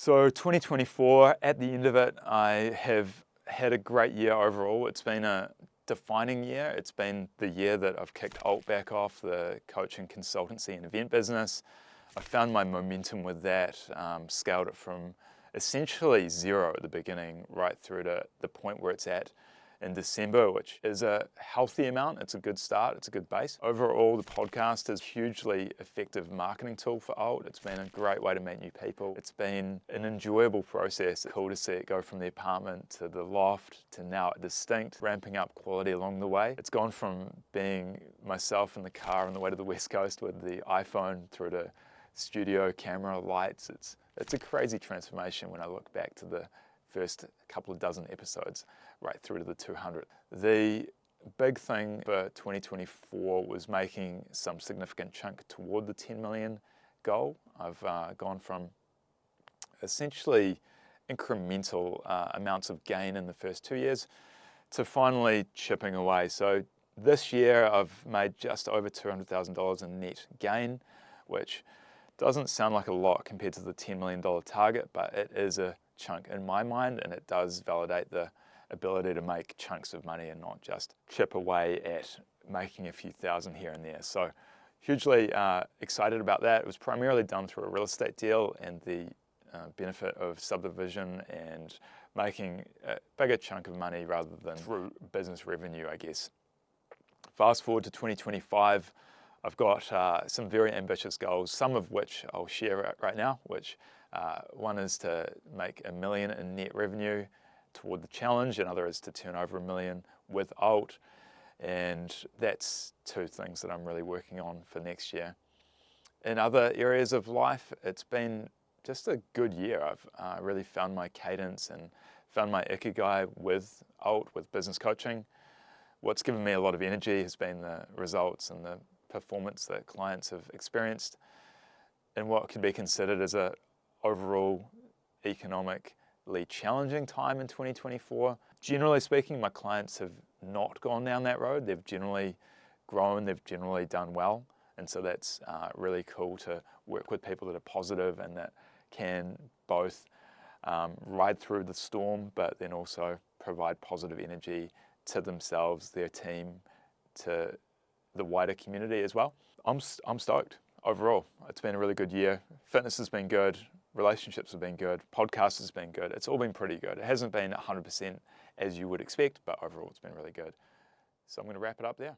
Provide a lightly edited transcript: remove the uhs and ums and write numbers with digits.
So 2024, at the end of it, I have had a great year overall. It's been a defining year. It's been the year that I've kicked Alt back off, the coaching, consultancy and event business. I found my momentum with that, scaled it from essentially zero at the beginning right through to the point where it's at in December, which is a healthy amount. It's a good start. It's a good base. Overall, the podcast is a hugely effective marketing tool for Alt. It's been a great way to meet new people. It's been an enjoyable process. It's cool to see it go from the apartment to the loft to now distinct, ramping up quality along the way. It's gone from being myself in the car on the way to the West Coast with the iPhone through to studio, camera, lights. It's a crazy transformation when I look back to the first couple of dozen episodes right through to the 200. The big thing for 2024 was making some significant chunk toward the 10 million goal. I've gone from essentially incremental amounts of gain in the first 2 years to finally chipping away. So this year I've made just over $200,000 in net gain, which doesn't sound like a lot compared to the $10 million target, but it is a chunk in my mind, and it does validate the ability to make chunks of money and not just chip away at making a few thousand here and there. So hugely excited about that. It was primarily done through a real estate deal and the benefit of subdivision and making a bigger chunk of money rather than through business revenue, I guess. Fast forward to 2025, I've got some very ambitious goals, some of which I'll share right now, which one is to make $1 million in net revenue toward the challenge, another is to turn over $1 million with Alt, and that's two things that I'm really working on for next year. In other areas of life, it's been just a good year. I've really found my cadence and found my ikigai with Alt, with business coaching. What's given me a lot of energy has been the results and the performance that clients have experienced in what could be considered as a overall economically challenging time in 2024. Generally speaking, my clients have not gone down that road. They've generally grown, they've generally done well. And so that's really cool to work with people that are positive and that can both ride through the storm, but then also provide positive energy to themselves, their team, to the wider community as well. I'm stoked overall. It's been a really good year. Fitness has been good. Relationships have been good. Podcast has been good. It's all been pretty good. It hasn't been 100% as you would expect, but overall it's been really good. So I'm going to wrap it up there.